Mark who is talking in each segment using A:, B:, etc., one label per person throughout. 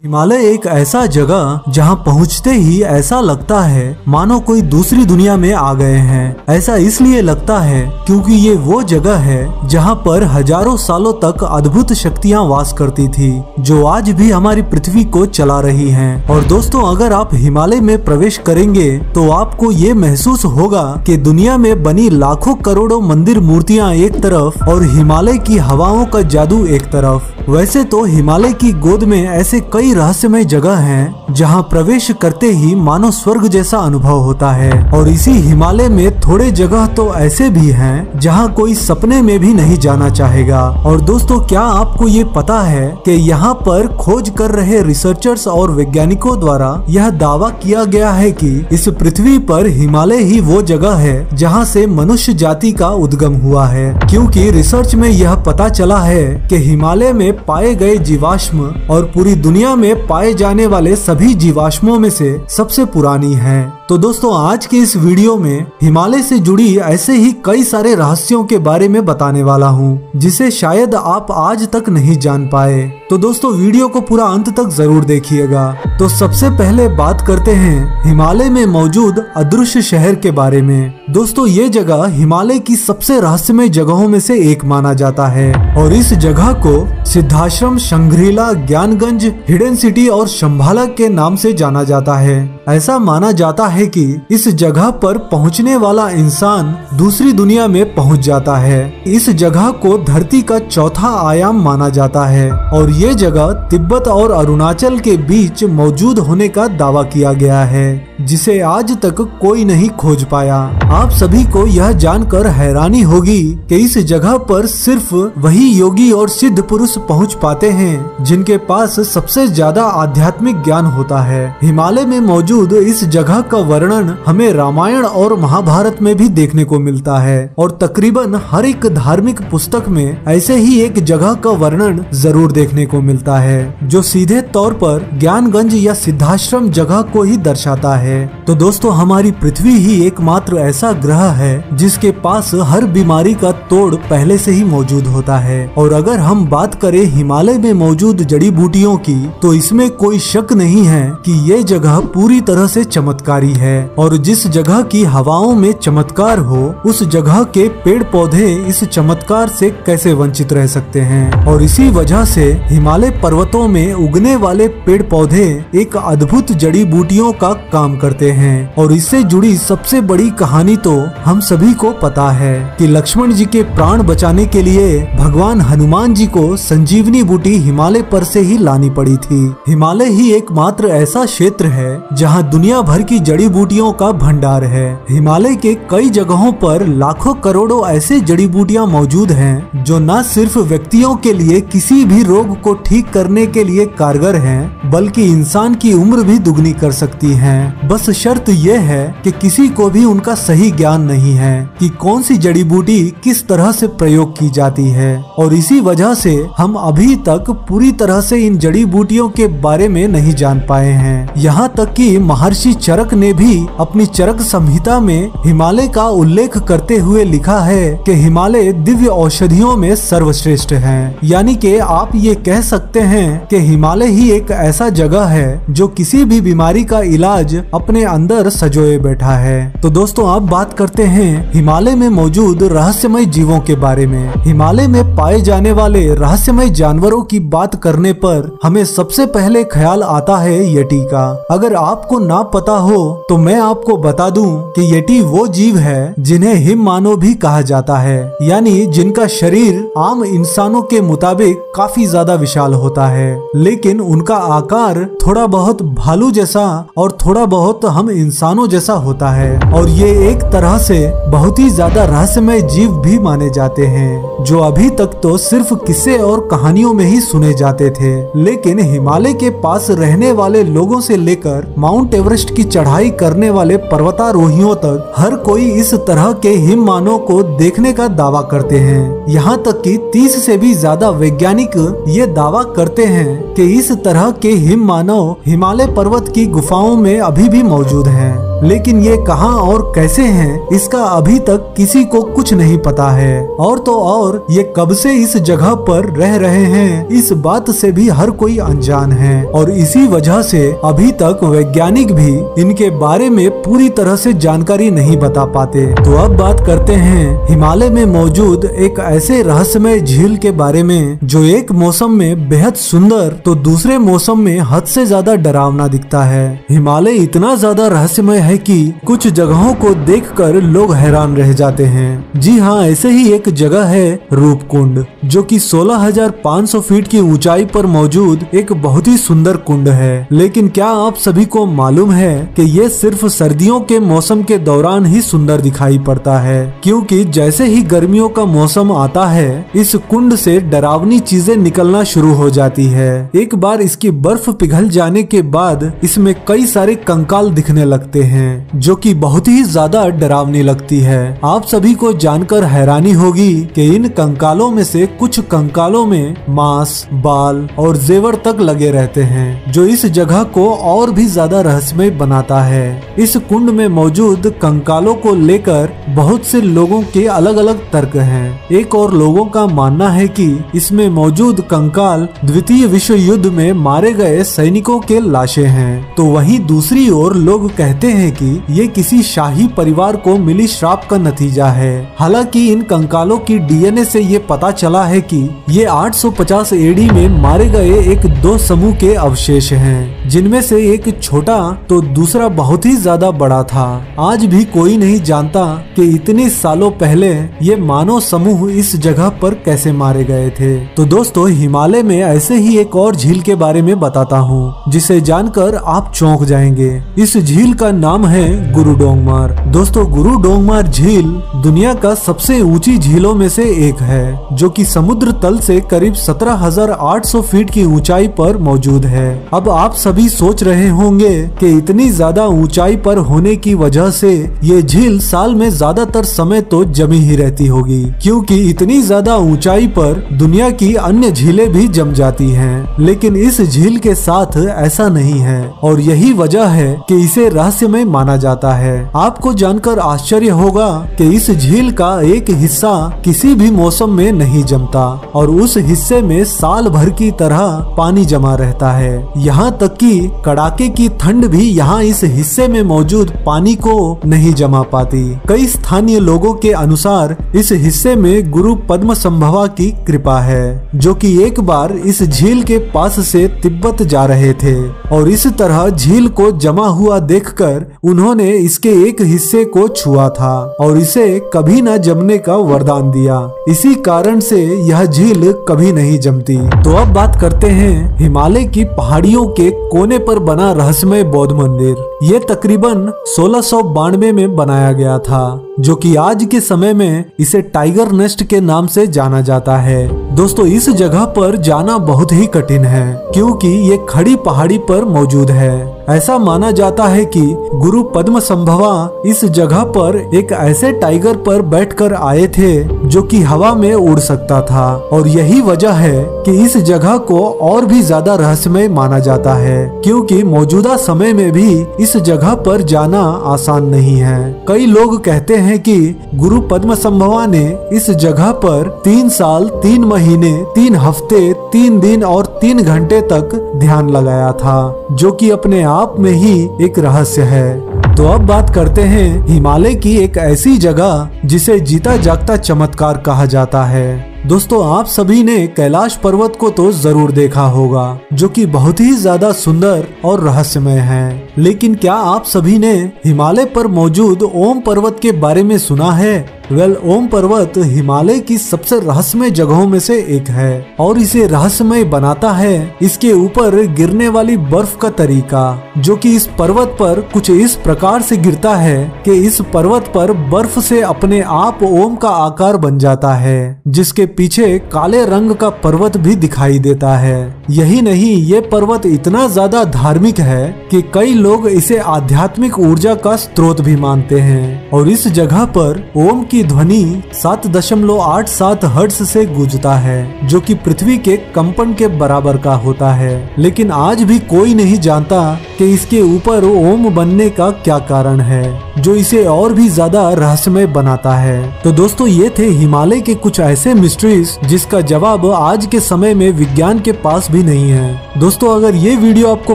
A: हिमालय एक ऐसा जगह जहां पहुंचते ही ऐसा लगता है मानो कोई दूसरी दुनिया में आ गए हैं। ऐसा इसलिए लगता है क्योंकि ये वो जगह है जहां पर हजारों सालों तक अद्भुत शक्तियां वास करती थी, जो आज भी हमारी पृथ्वी को चला रही हैं। और दोस्तों, अगर आप हिमालय में प्रवेश करेंगे तो आपको ये महसूस होगा कि दुनिया में बनी लाखों करोड़ों मंदिर मूर्तियां एक तरफ और हिमालय की हवाओं का जादू एक तरफ। वैसे तो हिमालय की गोद में ऐसे कई रहस्यमय जगह हैं जहां प्रवेश करते ही मानो स्वर्ग जैसा अनुभव होता है। और इसी हिमालय में थोड़े जगह तो ऐसे भी हैं जहां कोई सपने में भी नहीं जाना चाहेगा। और दोस्तों, क्या आपको ये पता है कि यहाँ पर खोज कर रहे रिसर्चर्स और वैज्ञानिकों द्वारा यह दावा किया गया है कि इस पृथ्वी पर हिमालय ही वो जगह है जहाँ से मनुष्य जाति का उद्गम हुआ है। क्योंकि रिसर्च में यह पता चला है कि हिमालय में पाए गए जीवाश्म और पूरी दुनिया में पाए जाने वाले सभी जीवाश्मों में से सबसे पुरानी है। तो दोस्तों, आज के इस वीडियो में हिमालय से जुड़ी ऐसे ही कई सारे रहस्यों के बारे में बताने वाला हूँ जिसे शायद आप आज तक नहीं जान पाए। तो दोस्तों, वीडियो को पूरा अंत तक जरूर देखिएगा। तो सबसे पहले बात करते हैं हिमालय में मौजूद अदृश्य शहर के बारे में। दोस्तों, ये जगह हिमालय की सबसे रहस्यमय जगहों में से एक माना जाता है और इस जगह को Siddhashram, Shangrila, Gyanganj, hidden city और शंभाला के नाम से जाना जाता है। ऐसा माना जाता है कि इस जगह पर पहुंचने वाला इंसान दूसरी दुनिया में पहुंच जाता है। इस जगह को धरती का चौथा आयाम माना जाता है और ये जगह तिब्बत और अरुणाचल के बीच मौजूद होने का दावा किया गया है, जिसे आज तक कोई नहीं खोज पाया। आप सभी को यह जानकर हैरानी होगी कि इस जगह पर सिर्फ वही योगी और सिद्ध पुरुष पहुंच पाते हैं जिनके पास सबसे ज्यादा आध्यात्मिक ज्ञान होता है। हिमालय में मौजूद इस जगह का वर्णन हमें रामायण और महाभारत में भी देखने को मिलता है और तकरीबन हर एक धार्मिक पुस्तक में ऐसे ही एक जगह का वर्णन जरूर देखने को मिलता है, जो सीधे तौर पर ज्ञानगंज या सिद्धाश्रम जगह को ही दर्शाता है। तो दोस्तों, हमारी पृथ्वी ही एकमात्र ऐसा ग्रह है जिसके पास हर बीमारी का तोड़ पहले से ही मौजूद होता है। और अगर हम बात करें हिमालय में मौजूद जड़ी बूटियों की, तो इसमें कोई शक नहीं है कि ये जगह पूरी तरह से चमत्कारी है। और जिस जगह की हवाओं में चमत्कार हो, उस जगह के पेड़ पौधे इस चमत्कार से कैसे वंचित रह सकते हैं। और इसी वजह से हिमालय पर्वतों में उगने वाले पेड़ पौधे एक अद्भुत जड़ी बूटियों का काम करते हैं। और इससे जुड़ी सबसे बड़ी कहानी तो हम सभी को पता है कि लक्ष्मण जी के प्राण बचाने के लिए भगवान हनुमान जी को संजीवनी बूटी हिमालय पर से ही लानी पड़ी थी। हिमालय ही एकमात्र ऐसा क्षेत्र है जहां दुनिया भर की जड़ी बूटियों का भंडार है। हिमालय के कई जगहों पर लाखों करोड़ों ऐसे जड़ी बूटियां मौजूद हैं जो न सिर्फ व्यक्तियों के लिए किसी भी रोग को ठीक करने के लिए कारगर हैं, बल्कि इंसान की उम्र भी दुगनी कर सकती हैं। बस शर्त यह है कि किसी को भी उनका सही ज्ञान नहीं है कि कौन सी जड़ी बूटी किस तरह से प्रयोग की जाती है। और इसी वजह से हम अभी तक पूरी तरह से इन जड़ी बूटियों के बारे में नहीं जान पाए हैं। यहाँ तक कि महर्षि चरक ने भी अपनी चरक संहिता में हिमालय का उल्लेख करते हुए लिखा है कि हिमालय दिव्य औषधियों में सर्वश्रेष्ठ है। यानी कि आप ये कह सकते हैं कि हिमालय ही एक ऐसा जगह है जो किसी भी बीमारी का इलाज अपने अंदर सजोए बैठा है। तो दोस्तों, आप बात करते हैं हिमालय में मौजूद रहस्यमय जीवों के बारे में। हिमालय में पाए जाने वाले रहस्यमय जानवरों की बात करने पर हमें सबसे पहले ख्याल आता है यटी का। अगर आपको ना पता हो तो मैं आपको बता दूं कि यटी वो जीव है जिन्हें हिम मानव भी कहा जाता है, यानी जिनका शरीर आम इंसानों के मुताबिक काफी ज्यादा विशाल होता है, लेकिन उनका आकार थोड़ा बहुत भालू जैसा और थोड़ा बहुत हम इंसानों जैसा होता है। और ये एक तरह से बहुत ही ज्यादा रहस्यमय जीव भी माने जाते हैं, जो अभी तक तो सिर्फ किस्से और कहानियों में ही सुने जाते थे। लेकिन हिमालय के पास रहने वाले लोगों से लेकर माउंट एवरेस्ट की चढ़ाई करने वाले पर्वतारोहियों तक हर कोई इस तरह के हिम मानव को देखने का दावा करते हैं। यहाँ तक कि 30 से भी ज्यादा वैज्ञानिक ये दावा करते हैं कि इस तरह के हिम मानव हिमालय पर्वत की गुफाओं में अभी भी मौजूद हैं। लेकिन ये कहाँ और कैसे हैं इसका अभी तक किसी को कुछ नहीं पता है। और तो और ये कब से इस जगह पर रह रहे हैं इस बात से भी हर कोई अनजान है, और इसी वजह से अभी तक वैज्ञानिक भी इनके बारे में पूरी तरह से जानकारी नहीं बता पाते। तो अब बात करते हैं हिमालय में मौजूद एक ऐसे रहस्यमय झील के बारे में जो एक मौसम में बेहद सुंदर तो दूसरे मौसम में हद से ज्यादा डरावना दिखता है। हिमालय इतना ज्यादा रहस्यमय है कि कुछ जगहों को देखकर लोग हैरान रह जाते हैं। जी हाँ, ऐसे ही एक जगह है रूपकुंड, जो कि 16,500 फीट की ऊंचाई पर मौजूद एक बहुत ही सुंदर कुंड है। लेकिन क्या आप सभी को मालूम है कि ये सिर्फ सर्दियों के मौसम के दौरान ही सुंदर दिखाई पड़ता है, क्योंकि जैसे ही गर्मियों का मौसम आता है इस कुंड से डरावनी चीजें निकलना शुरू हो जाती है। एक बार इसकी बर्फ पिघल जाने के बाद इसमें कई सारे कंकाल दिखने लगते हैं, जो कि बहुत ही ज्यादा डरावनी लगती है। आप सभी को जानकर हैरानी होगी कि इन कंकालों में से कुछ कंकालों में मांस, बाल और जेवर तक लगे रहते हैं, जो इस जगह को और भी ज्यादा रहस्यमय बनाता है। इस कुंड में मौजूद कंकालों को लेकर बहुत से लोगों के अलग अलग तर्क हैं। एक और लोगों का मानना है कि इसमें मौजूद कंकाल द्वितीय विश्व युद्ध में मारे गए सैनिकों के लाशें हैं। तो वहीं दूसरी ओर लोग कहते हैं कि ये किसी शाही परिवार को मिली श्राप का नतीजा है। हालांकि इन कंकालों की डीएनए से ये पता चला है कि ये 850 एडी में मारे गए एक दो समूह के अवशेष हैं, जिनमें से एक छोटा तो दूसरा बहुत ही ज्यादा बड़ा था। आज भी कोई नहीं जानता कि इतने सालों पहले ये मानव समूह इस जगह पर कैसे मारे गए थे। तो दोस्तों, हिमालय में ऐसे ही एक और झील के बारे में बताता हूँ, जिसे जानकर आप चौंक जाएंगे। इस झील का नाम है गुरु डोंगमार। दोस्तों, गुरु डोंगमार झील दुनिया का सबसे ऊंची झीलों में से एक है, जो कि समुद्र तल से करीब 17,800 फीट की ऊंचाई पर मौजूद है। अब आप सभी सोच रहे होंगे कि इतनी ज्यादा ऊंचाई पर होने की वजह से ये झील साल में ज्यादातर समय तो जमी ही रहती होगी, क्योंकि इतनी ज्यादा ऊंचाई पर दुनिया की अन्य झीलें भी जम जाती हैं। लेकिन इस झील के साथ ऐसा नहीं है, और यही वजह है कि इसे रहस्यमय माना जाता है। आपको जानकर आश्चर्य होगा कि इस झील का एक हिस्सा किसी भी मौसम में नहीं जमता, और उस हिस्से में साल भर की तरह पानी जमा रहता है। यहाँ तक कि कड़ाके की ठंड भी यहाँ इस हिस्से में मौजूद पानी को नहीं जमा पाती। कई स्थानीय लोगों के अनुसार इस हिस्से में गुरु पद्मसंभवा की कृपा है, जो कि एक बार इस झील के पास से तिब्बत जा रहे थे, और इस तरह झील को जमा हुआ देखकर उन्होंने इसके एक हिस्से को छुआ था और इसे कभी न जमने का वरदान दिया। इसी कारण से यह झील कभी नहीं जमती। तो अब बात करते हैं हिमालय की पहाड़ियों के कोने पर बना रहस्यमय बौद्ध मंदिर। ये तकरीबन 1692 में बनाया गया था, जो कि आज के समय में इसे टाइगर नेस्ट के नाम से जाना जाता है। दोस्तों, इस जगह पर जाना बहुत ही कठिन है, क्योंकि ये खड़ी पहाड़ी पर मौजूद है। ऐसा माना जाता है कि गुरु पद्मसंभवा इस जगह पर एक ऐसे टाइगर पर बैठकर आए थे जो कि हवा में उड़ सकता था, और यही वजह है कि इस जगह को और भी ज्यादा रहस्यमय माना जाता है, क्योंकि मौजूदा समय में भी इस जगह पर जाना आसान नहीं है। कई लोग कहते हैं कि गुरु पद्मसंभवा ने इस जगह पर 3 साल 3 महीने 3 हफ्ते 3 दिन और 3 घंटे तक ध्यान लगाया था, जो कि अपने आप में ही एक रहस्य है। तो अब बात करते हैं हिमालय की एक ऐसी जगह जिसे जीता जागता चमत्कार कहा जाता है। दोस्तों, आप सभी ने कैलाश पर्वत को तो जरूर देखा होगा, जो कि बहुत ही ज्यादा सुंदर और रहस्यमय है। लेकिन क्या आप सभी ने हिमालय पर मौजूद ओम पर्वत के बारे में सुना है? ओम पर्वत हिमालय की सबसे रहस्यमय जगहों में से एक है, और इसे रहस्यमय बनाता है इसके ऊपर गिरने वाली बर्फ का तरीका, जो कि इस पर्वत पर कुछ इस प्रकार से गिरता है कि इस पर्वत पर बर्फ से अपने आप ओम का आकार बन जाता है, जिसके पीछे काले रंग का पर्वत भी दिखाई देता है। यही नहीं, ये पर्वत इतना ज्यादा धार्मिक है कि कई लोग इसे आध्यात्मिक ऊर्जा का स्रोत भी मानते हैं, और इस जगह पर ओम की की ध्वनि 7.87 हर्ट्ज से गूंजता है, जो कि पृथ्वी के कंपन के बराबर का होता है। लेकिन आज भी कोई नहीं जानता कि इसके ऊपर ओम बनने का क्या कारण है, जो इसे और भी ज्यादा रहस्यमय बनाता है। तो दोस्तों, ये थे हिमालय के कुछ ऐसे मिस्ट्रीज जिसका जवाब आज के समय में विज्ञान के पास भी नहीं है। दोस्तों, अगर ये वीडियो आपको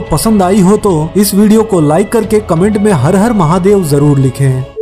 A: पसंद आई हो तो इस वीडियो को लाइक करके कमेंट में हर हर महादेव जरूर लिखें।